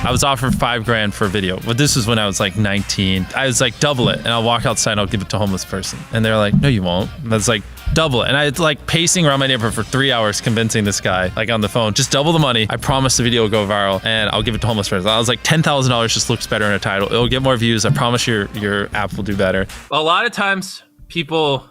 I was offered $5,000 for a video, but this was when I was like 19. I was like, double it, and I'll walk outside and I'll give it to a homeless person. And they're like, no, you won't. And I was like, double it. And I was like pacing around my neighborhood for 3 hours convincing this guy, like on the phone, just double the money. I promise the video will go viral and I'll give it to homeless person. I was like, $10,000 just looks better in a title. It'll get more views. I promise your app will do better. A lot of times people,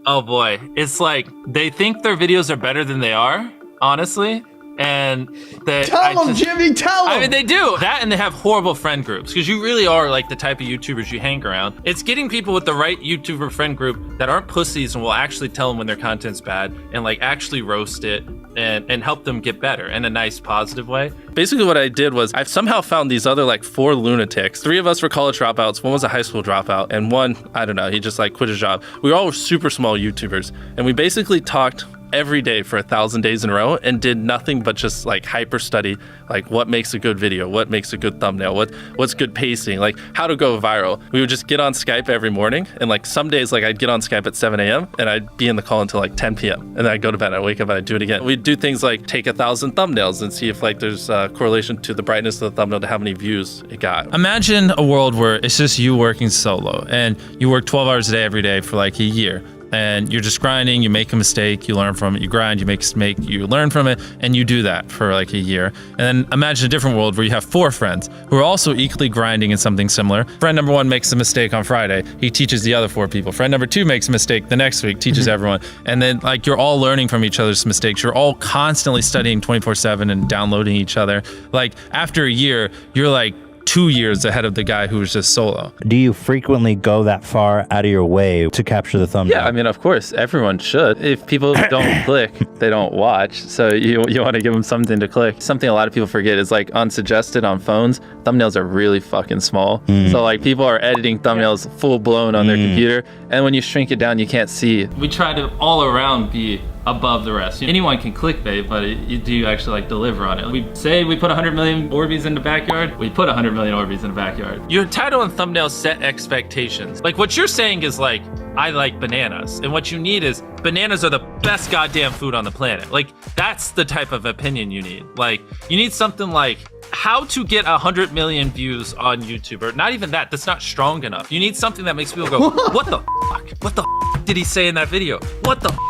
oh boy, it's like they think their videos are better than they are, honestly. And tell them, Jimmy, tell them. I mean, they do that, and they have horrible friend groups because you really are like the type of YouTubers you hang around. It's getting people with the right YouTuber friend group that aren't pussies and will actually tell them when their content's bad and like actually roast it and help them get better in a nice, positive way. Basically what I did was I've somehow found these other like 4 lunatics. 3 of us were college dropouts. One was a high school dropout, and one, I don't know, he just like quit his job. We all were super small YouTubers, and we basically talked every day for 1,000 days in a row and did nothing but just like hyper study, like what makes a good video, what makes a good thumbnail, what's good pacing, like how to go viral. We would just get on Skype every morning, and like some days like I'd get on Skype at 7 a.m. and I'd be in the call until like 10 p.m. and then I'd go to bed, I'd wake up and I'd do it again. We'd do things like take 1,000 thumbnails and see if like there's a correlation to the brightness of the thumbnail to how many views it got. Imagine a world where it's just you working solo and you work 12 hours a day every day for like a year. And you're just grinding, you make a mistake, you learn from it, you grind, you make a mistake, you learn from it, and you do that for like a year. And then imagine a different world where you have 4 friends who are also equally grinding in something similar. Friend number 1 makes a mistake on Friday, he teaches the other 4 people. Friend number 2 makes a mistake the next week, teaches everyone. And then like you're all learning from each other's mistakes. You're all constantly studying 24/7 and downloading each other. Like after a year, you're like 2 years ahead of the guy who was just solo. Do you frequently go that far out of your way to capture the thumbnail? Yeah, I mean, of course, everyone should. If people don't click, they don't watch. So you want to give them something to click. Something a lot of people forget is like unsuggested on phones, thumbnails are really fucking small. So like people are editing thumbnails full blown on their computer, and when you shrink it down, you can't see. We try to all around be above the rest. Anyone can clickbait, but you do actually like deliver on it. We say we put 100 million Orbeez in the backyard, we put 100 million Orbeez in the backyard. Your title and thumbnail set expectations. Like what you're saying is like, I like bananas. And what you need is bananas are the best goddamn food on the planet. Like that's the type of opinion you need. Like you need something like how to get 100 million views on YouTube, or not even that, that's not strong enough. You need something that makes people go, what the fuck? What the fuck did he say in that video? What the fuck?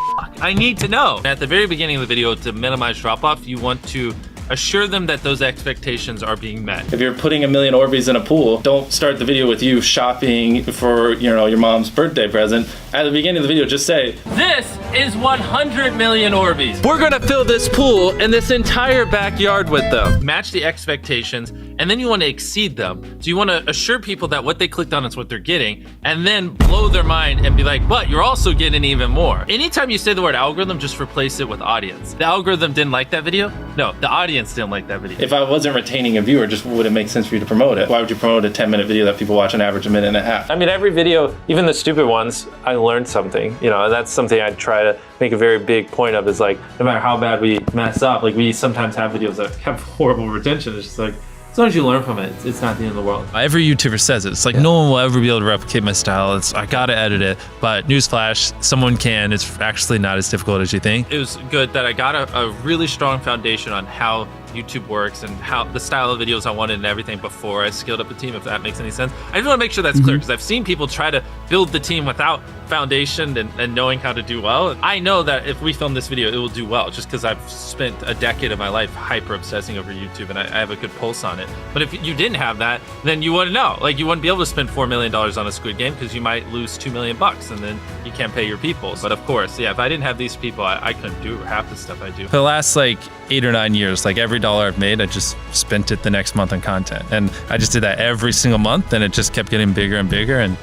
I need to know. At the very beginning of the video, to minimize drop-off, you want to assure them that those expectations are being met. If you're putting 1 million Orbeez in a pool, don't start the video with you shopping for, you know, your mom's birthday present. At the beginning of the video, just say, this is 100 million Orbeez. We're gonna fill this pool and this entire backyard with them. Match the expectations, and then you want to exceed them. So you want to assure people that what they clicked on is what they're getting, and then blow their mind and be like, but you're also getting even more. Anytime you say the word algorithm, just replace it with audience. The algorithm didn't like that video? No, the audience didn't like that video. If I wasn't retaining a viewer, just would it make sense for you to promote it? Why would you promote a 10-minute video that people watch on average a minute and a half? I mean, every video, even the stupid ones, I learned something, you know, and that's something I try to make a very big point of, is like, no matter how bad we mess up, like we sometimes have videos that have horrible retention. It's just like, as long as you learn from it, it's not the end of the world. Every YouTuber says it. It's like no one will ever be able to replicate my style. I gotta edit it, but newsflash, someone can. It's actually not as difficult as you think. It was good that I got a really strong foundation on how YouTube works and how the style of videos I wanted and everything before I scaled up the team, if that makes any sense. I just want to make sure that's clear, because I've seen people try to build the team without foundation and knowing how to do well. I know that if we film this video, it will do well, just because I've spent a decade of my life hyper obsessing over YouTube and I have a good pulse on it. But if you didn't have that, then you wouldn't know. Like you wouldn't be able to spend $4 million on a Squid Game, because you might lose $2 million and then you can't pay your people. But of course, yeah, if I didn't have these people, I couldn't do half the stuff I do. For the last like 8 or 9 years, like every dollar I've made, I just spent it the next month on content. And I just did that every single month, and it just kept getting bigger and bigger, and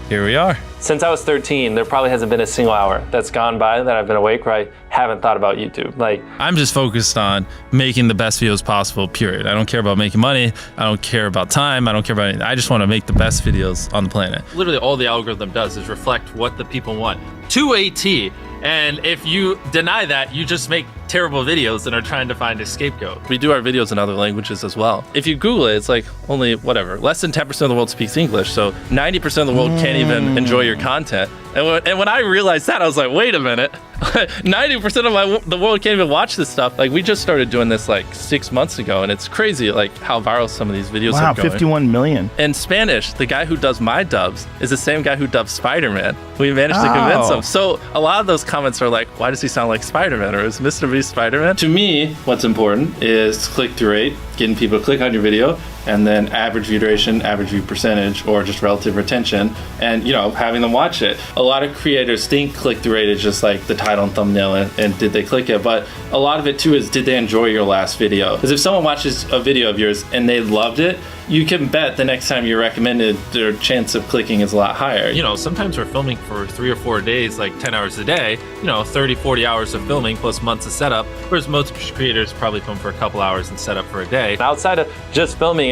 here we are. Since I was 13, there probably hasn't been a single hour that's gone by that I've been awake where I haven't thought about YouTube. Like, I'm just focused on making the best videos possible, period. I don't care about making money. I don't care about time. I don't care about anything. I just want to make the best videos on the planet. Literally all the algorithm does is reflect what the people want to a T. And if you deny that, you just make terrible videos and are trying to find a scapegoat. We do our videos in other languages as well. If you Google it, it's like only whatever, less than 10% of the world speaks English. So 90% of the world can't even enjoy your content. And when I realized that, I was like, wait a minute, 90% of the world can't even watch this stuff. Like, we just started doing this like 6 months ago, and it's crazy like how viral some of these videos Wow, are going. 51 million. In Spanish, the guy who does my dubs is the same guy who dubbed Spider-Man. We managed to convince him. So a lot of those comments are like, why does he sound like Spider-Man? Or is MrBeast Spider-Man? To me, what's important is click-through rate, getting people to click on your video, and then average view duration, average view percentage, or just relative retention, and having them watch it. A lot of creators think click-through rate is just like the title and thumbnail and did they click it, but a lot of it too is did they enjoy your last video? Because if someone watches a video of yours and they loved it, you can bet the next time you're recommended, their chance of clicking is a lot higher. Sometimes we're filming for 3 or 4 days, like 10 hours a day, 30, 40 hours of filming plus months of setup, whereas most creators probably film for a couple hours and set up for a day. Outside of just filming,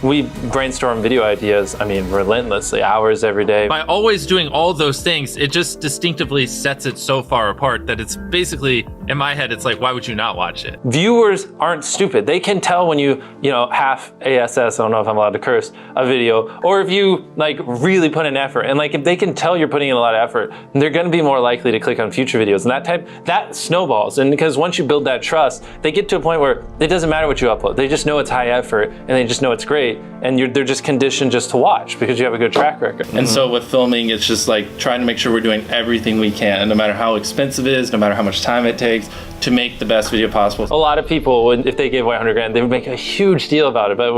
we brainstorm video ideas, relentlessly, hours every day. By always doing all those things, it just distinctively sets it so far apart that it's basically, in my head, it's like, why would you not watch it? Viewers aren't stupid. They can tell when you half ASS, I don't know if I'm allowed to curse, a video, or if you really put in effort. And if they can tell you're putting in a lot of effort, they're gonna be more likely to click on future videos. And that snowballs. And because once you build that trust, they get to a point where it doesn't matter what you upload. They just know it's high effort and they just know it's great. And they're just conditioned just to watch because you have a good track record. And so with filming, it's just trying to make sure we're doing everything we can, no matter how expensive it is, no matter how much time it takes, to make the best video possible. A lot of people, if they gave away 100 grand, they would make a huge deal about it. But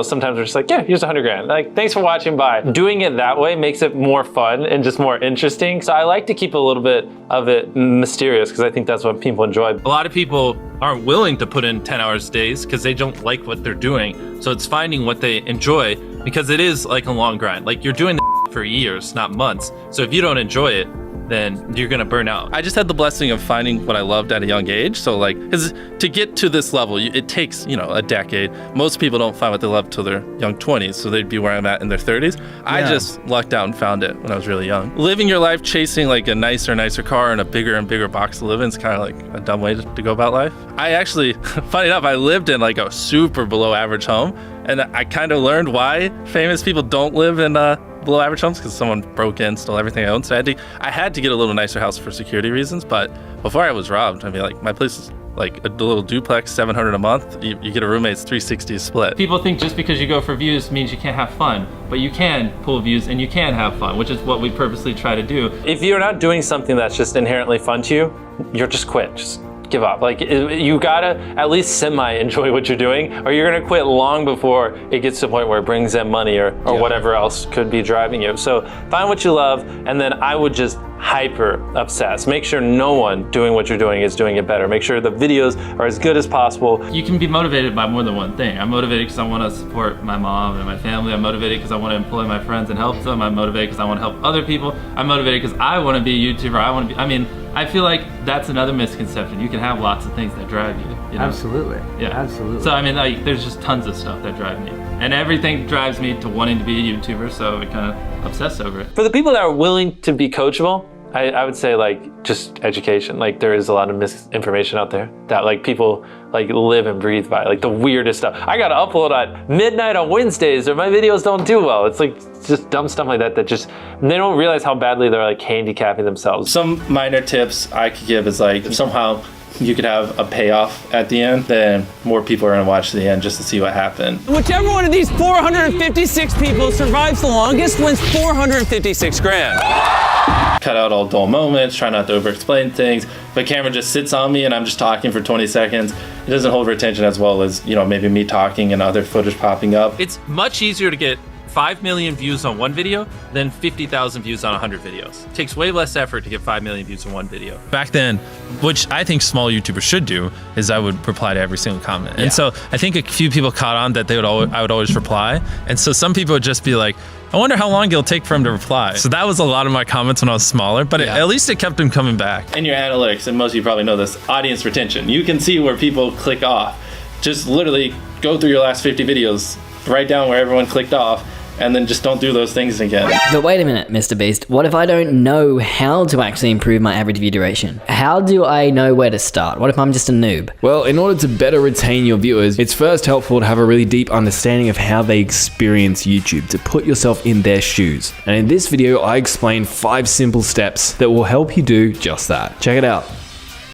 sometimes we're just like, yeah, here's 100 grand. Thanks for watching, bye. Doing it that way makes it more fun and just more interesting. So I like to keep a little bit of it mysterious because I think that's what people enjoy. A lot of people aren't willing to put in 10 hours days because they don't like what they're doing. So it's finding what they enjoy because it is like a long grind. You're doing for years, not months. So if you don't enjoy it, then you're gonna burn out. I just had the blessing of finding what I loved at a young age. So because to get to this level, it takes, a decade. Most people don't find what they love till their young 20s. So they'd be where I'm at in their 30s. I just lucked out and found it when I was really young. Living your life chasing a nicer car and a bigger and bigger box to live in is kind of a dumb way to go about life. I actually, funny enough, I lived in a super below average home. And I kind of learned why famous people don't live in below average homes, because someone broke in, stole everything I owned. So I had to get a little nicer house for security reasons. But before I was robbed, my place is a little duplex, $700 a month. You get a roommate's $360 split. People think just because you go for views means you can't have fun, but you can pull views and you can have fun, which is what we purposely try to do. If you're not doing something that's just inherently fun to you, you're just quit. Just give up. You gotta at least semi-enjoy what you're doing, or you're gonna quit long before it gets to the point where it brings in money or whatever else could be driving you. So find what you love, and then I would just hyper obsess. Make sure no one doing what you're doing is doing it better. Make sure the videos are as good as possible. You can be motivated by more than one thing. I'm motivated because I want to support my mom and my family. I'm motivated because I want to employ my friends and help them. I'm motivated because I want to help other people. I'm motivated because I want to be a YouTuber. I feel like that's another misconception. You can have lots of things that drive you. Absolutely. Yeah. Absolutely. So there's just tons of stuff that drive me. And everything drives me to wanting to be a YouTuber, so I kind of obsess over it. For the people that are willing to be coachable, I would say just education. There is a lot of misinformation out there that people live and breathe by, the weirdest stuff. I gotta upload at midnight on Wednesdays or my videos don't do well. It's just dumb stuff like that they don't realize how badly they're handicapping themselves. Some minor tips I could give is if somehow you could have a payoff at the end, then more people are gonna watch the end just to see what happened. Whichever one of these 456 people survives the longest wins 456 grand. Cut out all dull moments, try not to over-explain things. If a camera just sits on me and I'm just talking for 20 seconds, it doesn't hold retention as well as, maybe me talking and other footage popping up. It's much easier to get 5 million views on one video than 50,000 views on 100 videos. It takes way less effort to get 5 million views on one video. Back then, which I think small YouTubers should do, is I would reply to every single comment. And so I think a few people caught on that I would always reply. And so some people would just be like, I wonder how long it'll take for him to reply. So that was a lot of my comments when I was smaller, but at least it kept him coming back. In your analytics, and most of you probably know this, audience retention. You can see where people click off. Just literally go through your last 50 videos, write down where everyone clicked off, and then just don't do those things again. But wait a minute, MrBeast. What if I don't know how to actually improve my average view duration? How do I know where to start? What if I'm just a noob? Well, in order to better retain your viewers, it's first helpful to have a really deep understanding of how they experience YouTube, to put yourself in their shoes. And in this video, I explain 5 simple steps that will help you do just that. Check it out.